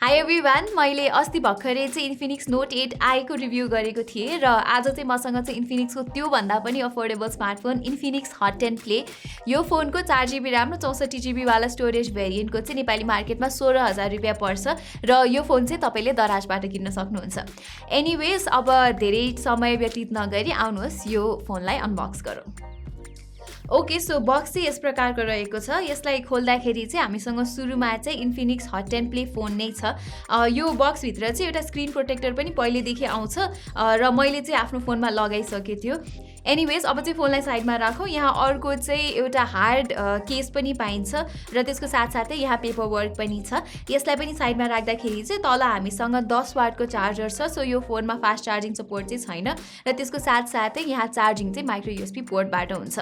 High everyone, मैले अस्ति भर्खरै चाहिँ इन्फिनिक्स नोट 8 आईको रिभ्यू गरेको थिएँ र आज चाहिँ मसँग चाहिँ इन्फिनिक्सको त्योभन्दा पनि affordable smartphone Infinix Hot 10 play. यो फोनको 4GB ऱ्याम र 64GB वाला स्टोरेज भेरिएन्टको चाहिँ नेपाली मार्केटमा 16,000 रुपियाँ पर्छ र यो फोन चाहिँ तपाईँले दराजबाट किन्न सक्नुहुन्छ। एनिवेज, अब धेरै समय व्यतीत नगरी आउनुहोस् यो फोनलाई अनबक्स गरौँ। ओके, सो बक्स चाहिँ यस प्रकारको रहेको छ। यसलाई खोल्दाखेरि चाहिँ हामीसँग सुरुमा चाहिँ इन्फिनिक्स हट 10 प्ले फोन नै छ। यो बक्सभित्र चाहिँ एउटा स्क्रिन प्रोटेक्टर पनि पहिलेदेखि आउँछ र मैले चाहिँ आफ्नो फोनमा लगाइसकेको थियो। एनिवेज, अब चाहिँ फोनलाई साइडमा राखौँ। यहाँ अर्को चाहिँ एउटा हार्ड केस पनि पाइन्छ र त्यसको साथसाथै यहाँ पेपर वर्क पनि छ। यसलाई पनि साइडमा राख्दाखेरि चाहिँ तल हामीसँग 10 वाटको चार्जर छ। सो यो फोनमा फास्ट चार्जिङ सपोर्ट चाहिँ छैन र त्यसको साथसाथै यहाँ चार्जिङ चाहिँ माइक्रो युएसबी पोर्टबाट हुन्छ।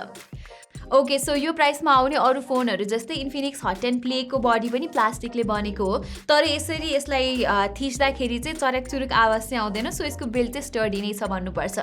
ओके, सो यो प्राइसमा आउने अरू फोनहरू जस्तै इन्फिनिक्स हट 10 प्लेको बडी पनि प्लास्टिकले बनेको हो, तर यसरी यसलाई थिच्दाखेरि चाहिँ चरक चुरुक आवाज चाहिँ आउँदैन। सो यसको बिल्ड चाहिँ स्टडी नै छ भन्नुपर्छ।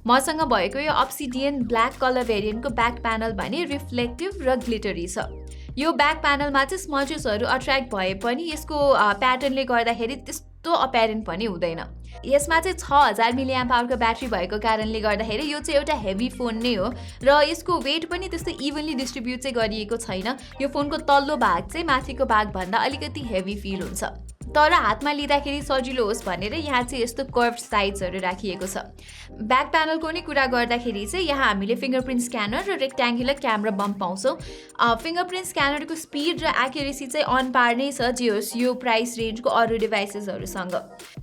मसँग भएको यो अब्सिडियन ब्ल्याक कलर भेरिएन्टको ब्याक प्यानल भने रिफ्लेक्टिभ र ग्लिटरी छ। यो ब्याक प्यानलमा चाहिँ स्मचेसहरू अट्र्याक्ट भए पनि यसको प्याटर्नले गर्दाखेरि त्यस्तो अप्यारेन्ट पनि हुँदैन। यसमा चाहिँ 6000 मिलिएम्प आवरको ब्याट्री भएको कारणले गर्दाखेरि यो चाहिँ एउटा हेभी फोन नै हो र यसको वेट पनि त्यस्तो इभनली डिस्ट्रिब्युट चाहिँ गरिएको छैन। यो फोनको तल्लो भाग चाहिँ माथिको भागभन्दा अलिकति हेभी फिल हुन्छ, तर हातमा लिँदाखेरि सजिलो होस् भनेर यहाँ चाहिँ यस्तो कर्भ साइड्सहरू राखिएको छ। ब्याक प्यानलको नै कुरा गर्दाखेरि चाहिँ यहाँ हामीले फिङ्गरप्रिन्ट स्क्यानर र रेक्ट्याङ्गुलर क्यामेरा बम्प पाउँछौँ। फिङ्गरप्रिन्ट स्क्यानरको स्पिड र एक्युरेसी चाहिँ अन पार नै छ जे होस् यो प्राइस रेन्जको अरू डिभाइसेसहरूसँग।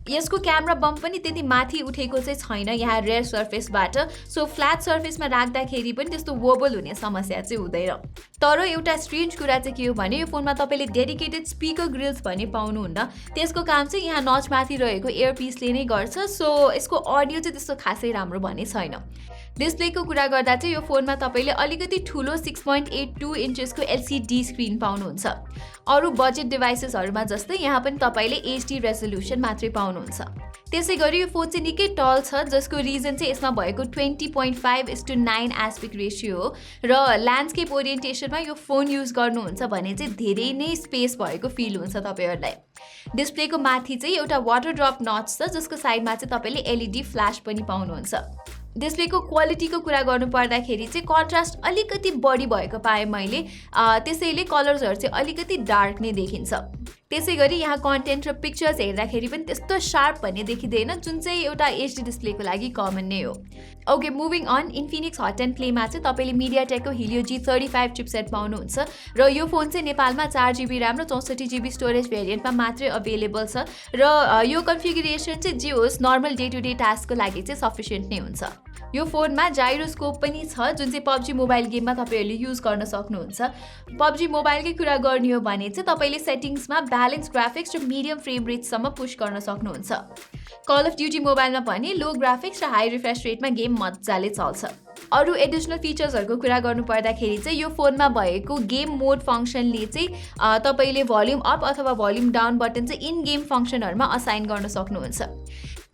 यसको क्यामेरा बम्प पनि त्यति माथि उठेको चाहिँ छैन यहाँ रेयर सर्फेसबाट। सो फ्ल्याट सर्फेसमा राख्दाखेरि पनि त्यस्तो वोबल हुने समस्या चाहिँ हुँदैन। तर एउटा स्ट्रेन्ज कुरा चाहिँ के हो भने यो फोनमा तपाईँले डेडिकेटेड स्पिकर ग्रिल्स भने पाउनुहुन्न। त्यसको काम चाहिँ यहाँ नचमाथि रहेको एयरपिसले नै गर्छ। सो यसको अडियो चाहिँ त्यस्तो खासै राम्रो भने छैन। डिस्प्लेको कुरा गर्दा चाहिँ यो फोनमा तपाईँले अलिकति ठुलो 6.82 इन्चेसको एलसिडी स्क्रिन पाउनुहुन्छ। अरू बजेट डिभाइसेसहरूमा जस्तै यहाँ पनि तपाईँले एचडी रेजोल्युसन मात्रै पाउनुहुन्छ। त्यसै गरी यो फोन चाहिँ निकै टल छ, जसको रिजन चाहिँ यसमा भएको 20.5:9 एस्पेक्ट रेसियो हो र ल्यान्डस्केप ओरिएन्टेसनमा यो फोन युज गर्नुहुन्छ भने चाहिँ धेरै नै स्पेस भएको फिल हुन्छ तपाईँहरूलाई। डिस्प्लेको माथि चाहिँ एउटा वाटर ड्रप नच छ जसको साइडमा चाहिँ तपाईँले एलइडी फ्ल्यास पनि पाउनुहुन्छ। डिस्प्लेको क्वालिटीको कुरा गर्नु पर्दाखेरि चाहिँ कन्ट्रास्ट अलिकति बढी भएको पाएँ मैले, त्यसैले कलर्सहरू चाहिँ अलिकति डार्क नै देखिन्छ। त्यसै गरी यहाँ कन्टेन्ट र पिक्चर्स हेर्दाखेरि पनि त्यस्तो शार्प भन्ने देखिँदैन, जुन चाहिँ एउटा एचडी डिस्प्लेको लागि कमन नै हो। Okay, moving on, Infinix Hot 10 प्लेमा चाहिँ तपाईँले मिडियाटेकको Helio G35 चिपसेट पाउनुहुन्छ र यो फोन चाहिँ नेपालमा 4GB ऱ्याम र 64GB स्टोरेज भेरिएन्टमा मात्रै अभाइलेबल छ र यो कन्फिगुरेसन चाहिँ जे होस् नर्मल डे टु डे टास्कको लागि चाहिँ सफिसियन्ट नै हुन्छ। यो फोनमा जाइरोस्कोप पनि छ जुन चाहिँ पबजी मोबाइल गेममा तपाईँहरूले युज गर्न सक्नुहुन्छ। पबजी मोबाइलकै कुरा गर्ने हो भने चाहिँ तपाईँले सेटिङ्समा ब्यालेन्स ग्राफिक्स र मिडियम फ्रेम रेटसम्म पुश गर्न सक्नुहुन्छ। कल अफ ड्युटी मोबाइलमा पनि लो ग्राफिक्स र हाई रिफ्रेस रेटमा गेम मजाले चल्छ। अरू एडिसनल फिचर्सहरूको कुरा गर्नु पर्दाखेरि चाहिँ यो फोनमा भएको गेम मोड फङ्सनले चाहिँ तपाईँले भोल्युम अप अथवा भोल्युम डाउन बटन चाहिँ इन गेम फङ्सनहरूमा असाइन गर्न सक्नुहुन्छ।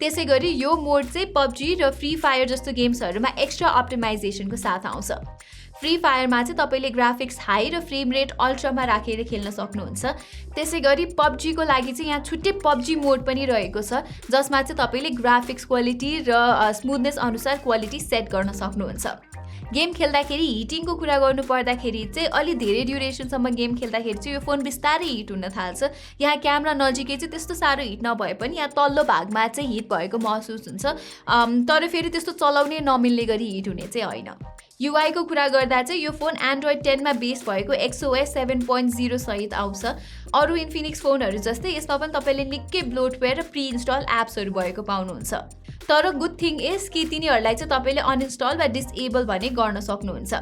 त्यसै गरी यो मोड चाहिँ पबजी र फ्री फायर जस्तो गेम्सहरूमा एक्स्ट्रा अप्टिमाइजेसनको साथ आउँछ। फ्री फायरमा चाहिँ तपाईँले ग्राफिक्स हाई र फ्रेम रेट अल्ट्रामा राखेर खेल्न सक्नुहुन्छ। त्यसै गरी पबजीको लागि चाहिँ यहाँ छुट्टै पबजी मोड पनि रहेको छ जसमा चाहिँ तपाईँले ग्राफिक्स क्वालिटी र स्मुथनेस अनुसार क्वालिटी सेट गर्न सक्नुहुन्छ। गेम खेल्दाखेरि हिटिङको कुरा गर्नु पर्दाखेरि चाहिँ अलि धेरै ड्युरेसनसम्म गेम खेल्दाखेरि चाहिँ यो फोन बिस्तारै हिट हुन थाल्छ। यहाँ क्यामेरा नजिकै चाहिँ त्यस्तो साह्रो हिट नभए पनि यहाँ तल्लो भागमा चाहिँ हिट भएको महसुस हुन्छ, तर फेरि त्यस्तो चलाउने नमिल्ने गरी हिट हुने चाहिँ होइन। युआईको कुरा गर्दा चाहिँ यो फोन एन्ड्रोइड 10 मा बेस भएको XOS 7.0 सहित आउँछ। अरू इन्फिनिक्स फोनहरू जस्तै यसमा पनि तपाईँले निकै ब्लोटवेयर र प्री इन्स्टल एप्सहरू भएको पाउनुहुन्छ। तर गुड थिङ इज कि तिनीहरूलाई चाहिँ तपाईँले अनइन्स्टल वा डिसेबल भने गर्न सक्नुहुन्छ।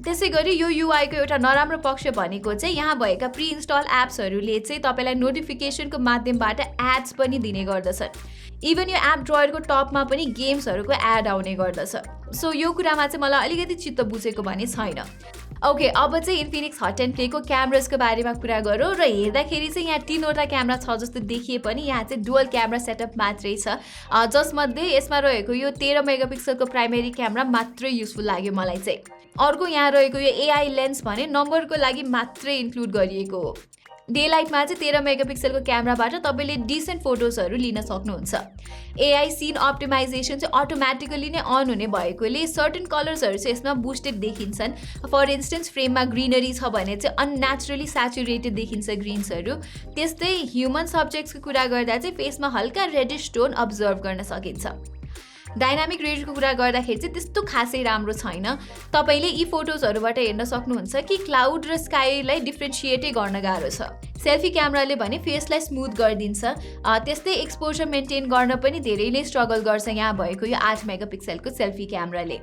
त्यसै गरी यो युआईको एउटा नराम्रो पक्ष भनेको चाहिँ यहाँ भएका प्री इन्स्टल एप्सहरूले चाहिँ तपाईँलाई नोटिफिकेसनको माध्यमबाट एड्स पनि दिने गर्दछन्। इभन यो एप ड्रयरको टपमा पनि गेम्सहरूको एड आउने गर्दछ। सो यो कुरामा चाहिँ मलाई अलिकति चित्त बुझेको भने छैन। ओके, अब चाहिँ इन्फिनिक्स हट 10 प्लेको क्यामेरासको बारेमा कुरा गरौँ र हेर्दाखेरि चाहिँ यहाँ 3वटा क्यामेरा छ जस्तो देखिए पनि यहाँ चाहिँ डुअल क्यामेरा सेटअप मात्रै छ, जसमध्ये यसमा रहेको यो 13 मेगापिक्सलको प्राइमेरी क्यामेरा मात्रै युजफुल लाग्यो मलाई चाहिँ। अर्को यहाँ रहेको यो एआई लेन्स भने नम्बरको लागि मात्रै इन्क्लुड गरिएको हो। डे लाइटमा चाहिँ 13 मेगापिक्सलको क्यामेराबाट तपाईँले डिसेन्ट फोटोजहरू लिन सक्नुहुन्छ। एआई सिन अप्टिमाइजेसन चाहिँ अटोमेटिकली नै अन हुने भएकोले सर्टेन कलर्सहरू चाहिँ यसमा बुस्टेड देखिन्छन्। फर इन्स्टेन्स फ्रेममा ग्रिनरी छ भने चाहिँ अननेचुरली स्याचुरेटेड देखिन्छ ग्रिन्सहरू। त्यस्तै ह्युमन सब्जेक्ट्सको कुरा गर्दा चाहिँ फेसमा हल्का रेडिश टोन अब्जर्भ गर्न सकिन्छ। डाइनामिक रेन्जको कुरा गर्दाखेरि चाहिँ त्यस्तो खासै राम्रो छैन। तपाईँले यी फोटोजहरूबाट हेर्न सक्नुहुन्छ कि क्लाउड र स्काईलाई डिफ्रेन्सिएटै गर्न गाह्रो छ। सेल्फी क्यामेराले भने फेसलाई स्मुथ गरिदिन्छ। त्यस्तै एक्सपोजर मेन्टेन गर्न पनि धेरै नै स्ट्रगल गर्छ यहाँ भएको यो 8 मेगापिक्सलको सेल्फी क्यामेराले।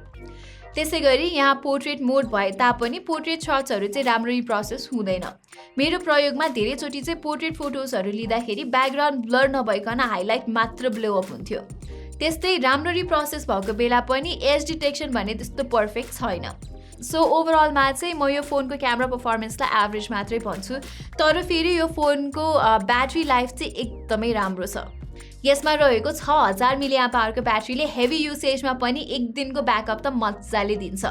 त्यसै गरी यहाँ पोर्ट्रेट मोड भए तापनि पोर्ट्रेट सट्सहरू चाहिँ राम्ररी प्रोसेस हुँदैन। मेरो प्रयोगमा धेरैचोटि चाहिँ पोर्ट्रेट फोटोजहरू लिँदाखेरि ब्याकग्राउन्ड ब्लर नभइकन हाइलाइट मात्र ब्लो अप हुन्थ्यो। त्यस्तै राम्ररी प्रोसेस भएको बेला पनि एज डिटेक्सन भने त्यस्तो पर्फेक्ट छैन। सो ओभरअलमा चाहिँ म यो फोनको क्यामेरा पर्फर्मेन्सलाई एभरेज मात्रै भन्छु। तर फेरि यो फोनको ब्याट्री लाइफ चाहिँ एकदमै राम्रो छ। यसमा रहेको 6000 mAhको ब्याट्रीले हेभी युसेजमा पनि एक दिनको ब्याकअप त मजाले दिन्छ।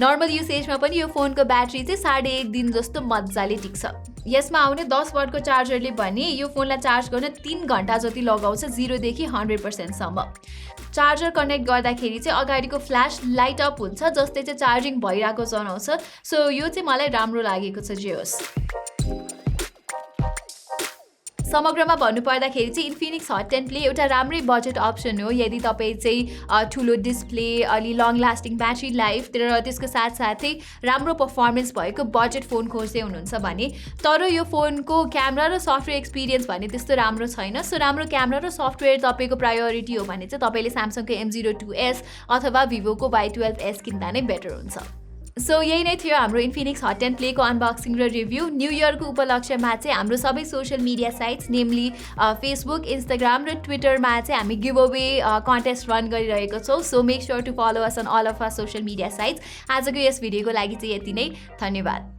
नर्मल युसेजमा पनि यो फोनको ब्याट्री चाहिँ 1.5 दिन जस्तो मजाले टिक्छ। यसमा आउने 10 वाटको चार्जरले भने यो फोनलाई चार्ज गर्न 3 घण्टा जति लगाउँछ 0 देखि 100% सम्म। चार्जर कनेक्ट गर्दाखेरि चाहिँ अगाडिको फ्ल्यास लाइट अप हुन्छ जस्तै चाहिँ चार्जिङ भइरहेको जनाउँछ। सो यो चाहिँ मलाई राम्रो लागेको छ जे होस्। समग्रमा भन्नुपर्दाखेरि चाहिँ इन्फिनिक्स हट 10 प्ले एउटा राम्रै बजेट अप्सन हो यदि तपाईँ चाहिँ ठुलो डिस्प्ले, अलि लङ लास्टिङ ब्याट्री लाइफ र त्यसको साथसाथै राम्रो पर्फर्मेन्स भएको बजेट फोन खोज्दै हुनुहुन्छ भने। तर यो फोनको क्यामेरा र सफ्टवेयर एक्सपिरियन्स भने त्यस्तो राम्रो छैन। सो राम्रो क्यामेरा र सफ्टवेयर तपाईँको प्रायोरिटी हो भने चाहिँ तपाईँले स्यामसङको M02s अथवा भिभोको Y12s किन्दा नै बेटर हुन्छ। सो यही नै थियो हाम्रो इन्फिनिक्स हट 10 प्लेको अनबक्सिङ र रिभ्यू। न्यू इयरको उपलक्ष्यमा चाहिँ हाम्रो सबै सोसियल मिडिया साइट्स नेमली फेसबुक, इन्स्टाग्राम र ट्विटरमा चाहिँ हामी गिभ अवे कन्टेस्ट रन गरिरहेको छौँ। So make sure to follow us on all of our social media sites. आजको यस भिडियोको लागि चाहिँ यति नै। धन्यवाद।